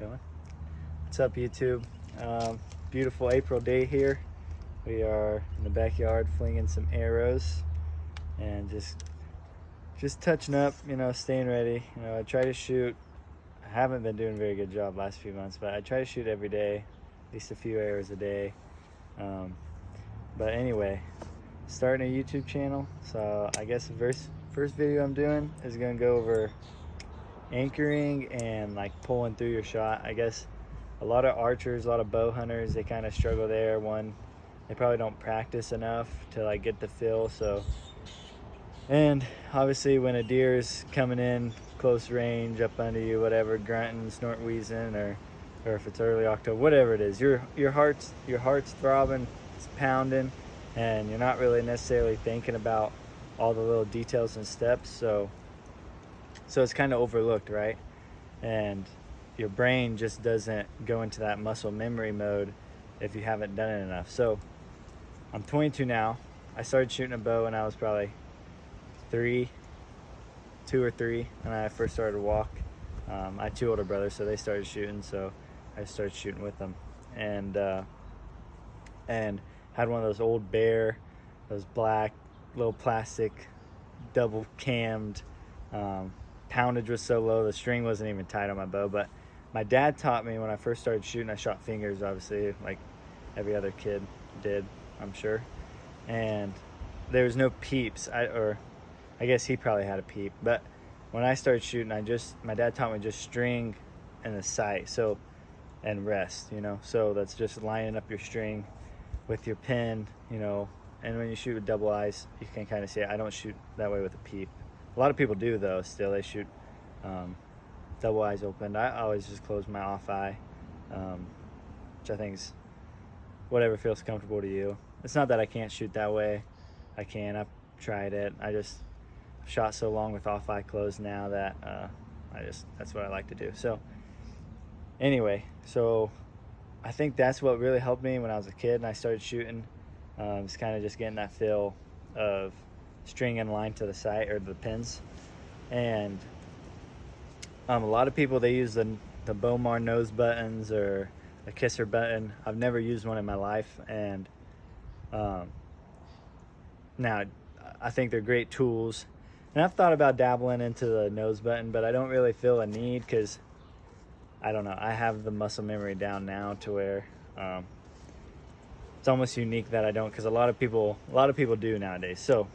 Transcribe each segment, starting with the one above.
Going. What's up, YouTube? Beautiful April day here. We are in the backyard flinging some arrows and just touching up, staying ready. I try to shoot. I haven't been doing a very good job last few months, but I try to shoot every day, at least a few arrows a day. But anyway, starting a YouTube channel. So I guess the first video I'm doing is gonna go over anchoring and like pulling through your shot. I guess a lot of archers, a lot of bow hunters, they kind of struggle there. One, they probably don't practice enough to like get the feel. So, and obviously when a deer is coming in close range up under you, whatever, grunting, snort wheezing, or if it's early October, whatever it is, your heart's throbbing, it's pounding, and you're not really necessarily thinking about all the little details and steps. So it's kind of overlooked, right? And your brain just doesn't go into that muscle memory mode if you haven't done it enough. So I'm 22 now. I started shooting a bow when I was probably 2 or 3 when I first started to walk. I had 2 older brothers, so they started shooting, so I started shooting with them. And had one of those old Bear, those black little plastic double cammed. Poundage was so low, the string wasn't even tight on my bow. But my dad taught me when I first started shooting. I shot fingers, obviously, like every other kid did, I'm sure. And there was no peeps. I guess he probably had a peep. But when I started shooting, my dad taught me just string and the sight, and rest, So that's just lining up your string with your pin, and when you shoot with double eyes, you can kind of see it. I don't shoot that way with a peep. A lot of people do, though. Still, they shoot double eyes open. I always just close my off eye, which I think is whatever feels comfortable to you. It's not that I can't shoot that way. I can. I've tried it. I've shot so long with off eye closed now that that's what I like to do. So anyway, I think that's what really helped me when I was a kid and I started shooting. It's kind of just getting that feel of string in line to the sight or the pins. And a lot of people, they use the Bowmar nose buttons or a kisser button. I've never used one in my life, and now I think they're great tools, and I've thought about dabbling into the nose button, but I don't really feel a need because I don't know, I have the muscle memory down now to where it's almost unique that I don't, because a lot of people do nowadays. So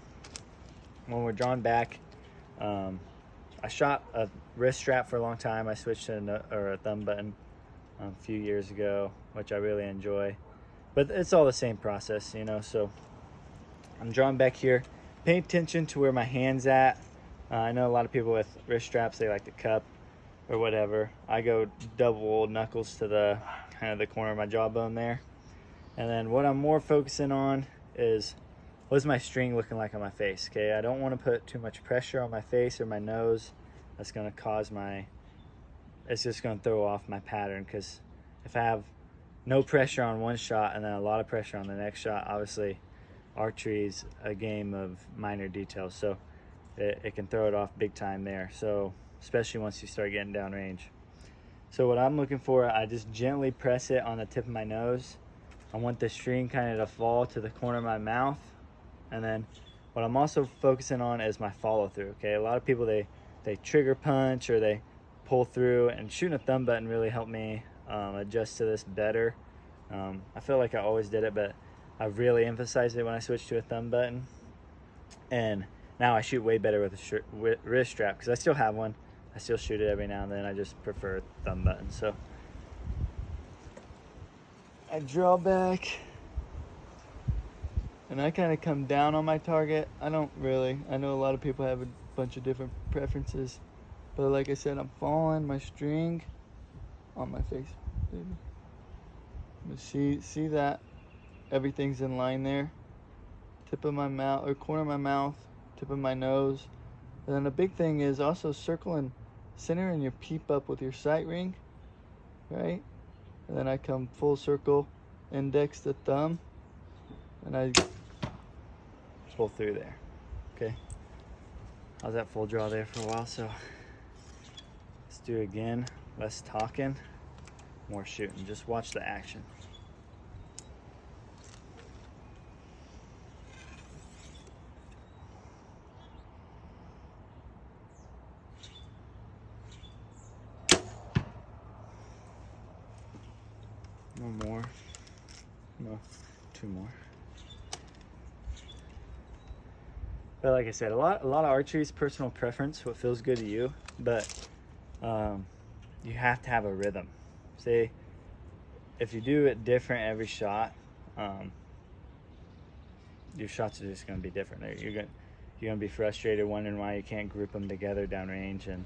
when we're drawn back, I shot a wrist strap for a long time. I switched to a thumb button a few years ago, which I really enjoy. But it's all the same process, So I'm drawn back here. Pay attention to where my hand's at. I know a lot of people with wrist straps, they like to cup or whatever. I go double knuckles to the kind of the corner of my jawbone there. And then what I'm more focusing on is, what's my string looking like on my face, okay? I don't want to put too much pressure on my face or my nose. That's going to cause it's just going to throw off my pattern, because if I have no pressure on one shot and then a lot of pressure on the next shot, obviously archery's a game of minor details, so it can throw it off big time there. So especially once you start getting downrange. So what I'm looking for, I just gently press it on the tip of my nose. I want the string kind of to fall to the corner of my mouth. And then what I'm also focusing on is my follow through, okay? A lot of people, they trigger punch or they pull through, and shooting a thumb button really helped me adjust to this better. I feel like I always did it, but I really emphasized it when I switched to a thumb button. And now I shoot way better with a wrist strap, because I still have one. I still shoot it every now and then. I just prefer thumb button. So I draw back, and I kind of come down on my target. I know a lot of people have a bunch of different preferences, but like I said, I'm following my string on my face, baby. See that everything's in line there. Tip of my mouth, or corner of my mouth, tip of my nose. And then the big thing is also circling, centering your peep up with your sight ring, right? And then I come full circle, index to thumb, and I pull through there. Okay. I was at full draw there for a while, so let's do it again. Less talking. more shooting. Just watch the action. One more. No, two more. But like I said, a lot of archery is personal preference, what feels good to you. But you have to have a rhythm. Say, if you do it different every shot, your shots are just going to be different. You're gonna be frustrated, wondering why you can't group them together downrange. And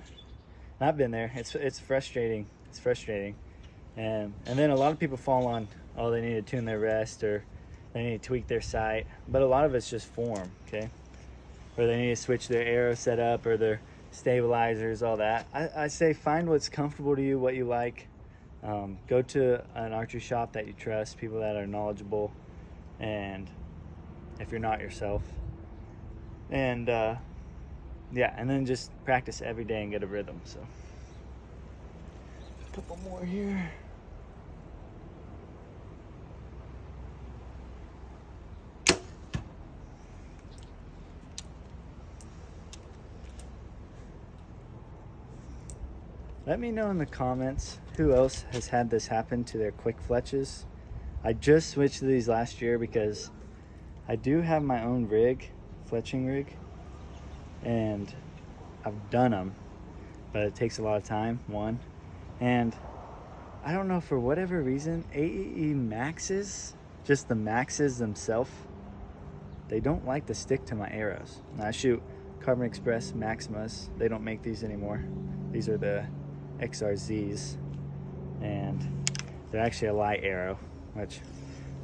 I've been there. It's frustrating. It's frustrating. And then a lot of people fall on, oh, they need to tune their rest, or they need to tweak their sight. But a lot of it's just form, okay? Or they need to switch their arrow setup or their stabilizers, all that. I say find what's comfortable to you, what you like. Go to an archery shop that you trust, people that are knowledgeable, and if you're not yourself. And yeah, and then just practice every day and get a rhythm. So a couple more here. Let me know in the comments who else has had this happen to their quick fletches. I just switched to these last year because I do have my own rig, fletching rig, and I've done them, but it takes a lot of time, one. And I don't know, for whatever reason, AEE Maxes, just the Maxes themselves, they don't like to stick to my arrows. Now, I shoot Carbon Express Maximas. They don't make these anymore. These are the XRZs, and they're actually a light arrow, which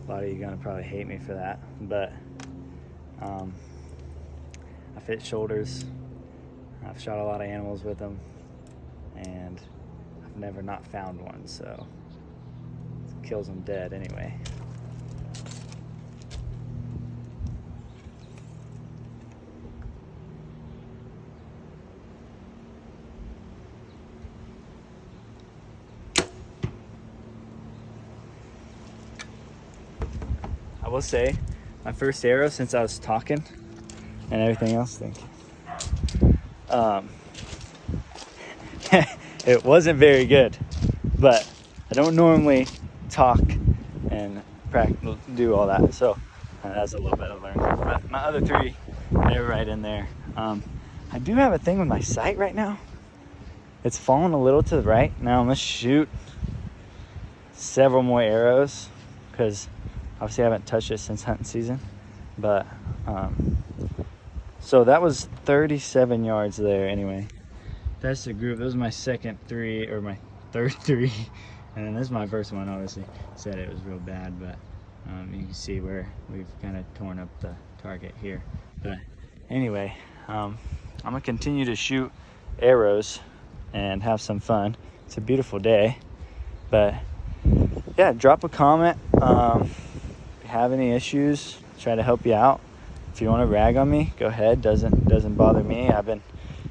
a lot of you are gonna probably hate me for that, but I fit shoulders. I've shot a lot of animals with them, and I've never not found one, so it kills them dead anyway. I will say, my first arrow, since I was talking and everything else, thank you. It wasn't very good, but I don't normally talk and do all that, so that's a little bit of learning. But my other three, they're right in there. I do have a thing with my sight right now. It's falling a little to the right. Now I'm gonna shoot several more arrows because obviously I haven't touched it since hunting season, but so that was 37 yards there anyway. That's the group. That was my second three, or my third three, and then this is my first one. Obviously said it was real bad, but you can see where we've kind of torn up the target here. But anyway, I'm gonna continue to shoot arrows and have some fun. It's a beautiful day, but yeah, drop a comment. Have any issues, try to help you out. If you want to rag on me, go ahead. Doesn't bother me. I've been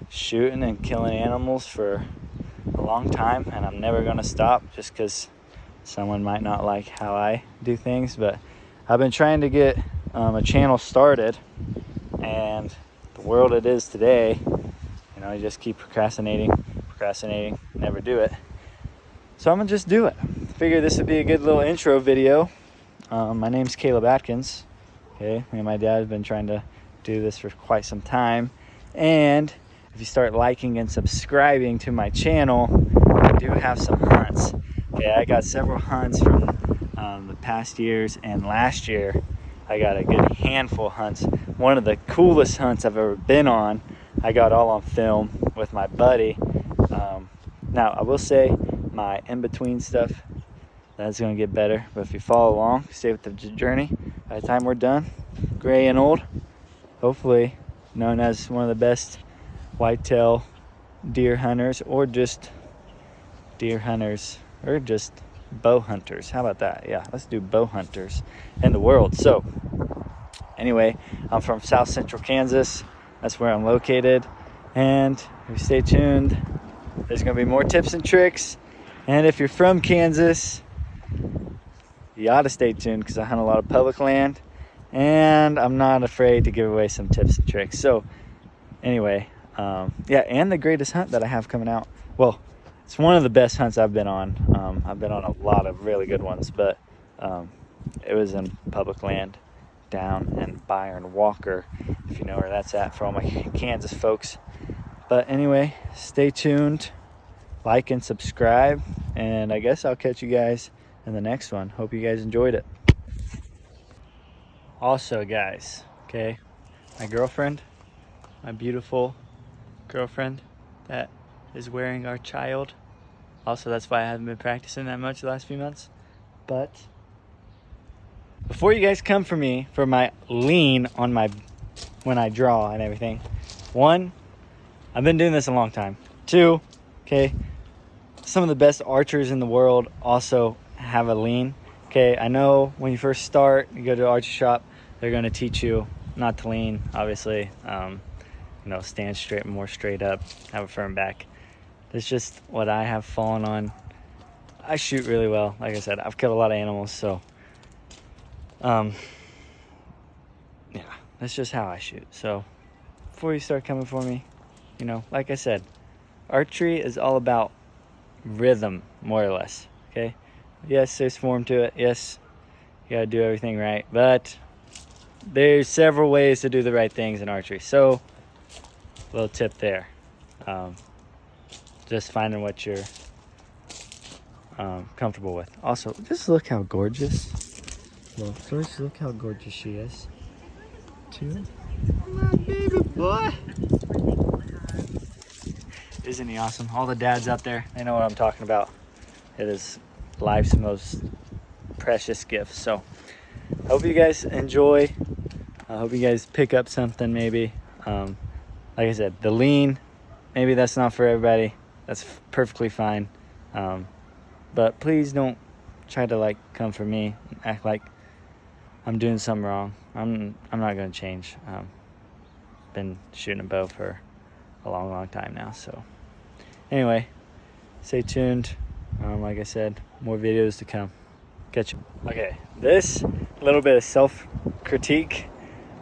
shooting and killing animals for a long time, and I'm never going to stop just because someone might not like how I do things. But I've been trying to get a channel started, and the world it is today, you know, you just keep procrastinating, never do it. So I'm gonna just do it. Figure this would be a good little intro video. My name's Caleb Atkins. Okay, me and my dad have been trying to do this for quite some time. And if you start liking and subscribing to my channel, I do have some hunts. Okay, I got several hunts from the past years, and last year I got a good handful of hunts. One of the coolest hunts I've ever been on, I got all on film with my buddy. Now, I will say my in-between stuff, that's going to get better. But if you follow along, stay with the journey, by the time we're done, gray and old, hopefully known as one of the best whitetail deer hunters, or just deer hunters, or just bow hunters. How about that? Yeah, let's do bow hunters in the world. So anyway, I'm from South Central Kansas. That's where I'm located. And if you stay tuned, there's going to be more tips and tricks And if you're from Kansas, you ought to stay tuned because I hunt a lot of public land and I'm not afraid to give away some tips and tricks. So anyway, yeah, and the greatest hunt that I have coming out. Well, it's one of the best hunts I've been on. I've been on a lot of really good ones, but it was in public land down in Byron Walker, if you know where that's at, for all my Kansas folks. But anyway, stay tuned, like and subscribe, and I guess I'll catch you guys in the next one. Hope you guys enjoyed it. Also, guys, okay, my girlfriend, my beautiful girlfriend that is wearing our child. Also, that's why I haven't been practicing that much the last few months. But before you guys come for me for my lean on my when I draw and everything, one, I've been doing this a long time. Two, okay, some of the best archers in the world also have a lean. Okay, I know when you first start, you go to an archery shop, they're going to teach you not to lean, obviously. You know, stand straight, more straight up, have a firm back. It's just what I have fallen on. I shoot really well. Like I said, I've killed a lot of animals, so yeah, that's just how I shoot. So before you start coming for me, you know, like I said, archery is all about rhythm, more or less. Okay, yes, there's form to it. Yes, you gotta do everything right, but there's several ways to do the right things in archery. So little tip there, just finding what you're comfortable with. Also, just look how gorgeous. Well, first, look how gorgeous she is. Two, my baby boy. Isn't he awesome? All the dads out there, they know what I'm talking about. It is life's most precious gift. So I hope you guys enjoy. I hope you guys pick up something maybe. Like I said, the lean, maybe that's not for everybody. That's perfectly fine. But please don't try to like come for me and act like I'm doing something wrong. I'm not gonna change. Been shooting a bow for a long time now. So anyway, stay tuned. Like I said, more videos to come. Catch you. Okay, this little bit of self-critique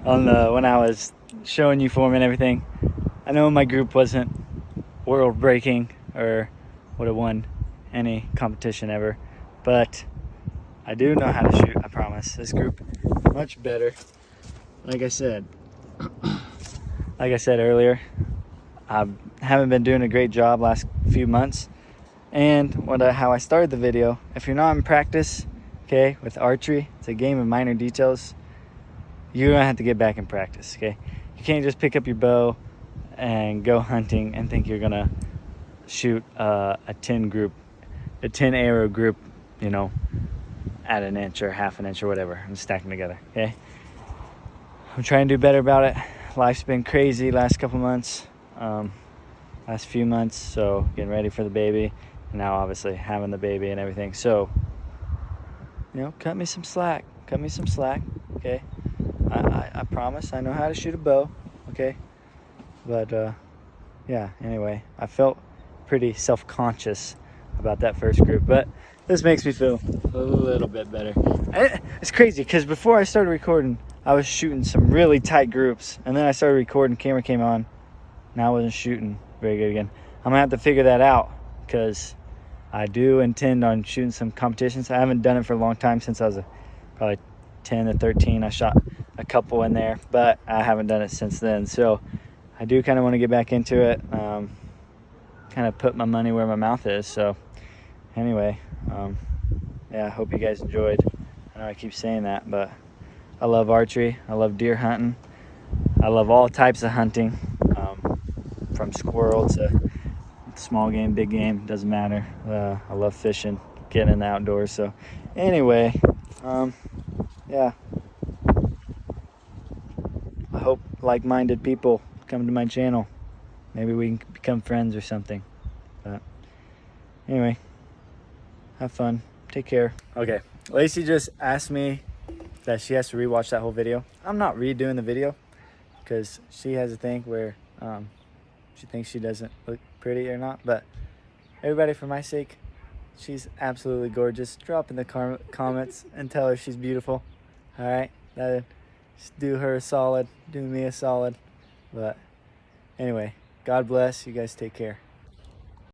on the when I was showing you form and everything. I know my group wasn't world breaking or would have won any competition ever, but I do know how to shoot. I promise. This group much better. Like I said earlier, I haven't been doing a great job last few months. And how I started the video, if you're not in practice, okay, with archery, it's a game of minor details. You're gonna have to get back in practice, okay? You can't just pick up your bow and go hunting and think you're gonna shoot a 10 arrow group, you know, at an inch or half an inch or whatever, and stack them together, okay? I'm trying to do better about it. Life's been crazy last couple months, last few months, so getting ready for the baby, and now obviously having the baby and everything. So, you know, cut me some slack, okay? I promise I know how to shoot a bow, okay? But yeah, anyway, I felt pretty self-conscious about that first group, but this makes me feel a little bit better. It's crazy because before I started recording, I was shooting some really tight groups, and then I started recording, camera came on, now I wasn't shooting very good again. I'm gonna have to figure that out because I do intend on shooting some competitions. I haven't done it for a long time, since I was probably 10 to 13. I shot a couple in there, but I haven't done it since then. So I do kind of want to get back into it, kind of put my money where my mouth is. So anyway, yeah, I hope you guys enjoyed. I know I keep saying that, but I love archery. I love deer hunting. I love all types of hunting, from squirrel to small game, big game, doesn't matter. I love fishing, getting in the outdoors. So anyway, yeah, I hope like-minded people come to my channel. Maybe we can become friends or something. But anyway, have fun, take care. Okay, Lacey just asked me that she has to rewatch that whole video. I'm not redoing the video because she has a thing where she thinks she doesn't look pretty or not. But everybody, for my sake, She's absolutely gorgeous. Drop in the comments and tell her she's beautiful. All right, just do her a solid, do me a solid. But anyway, God bless. You guys take care.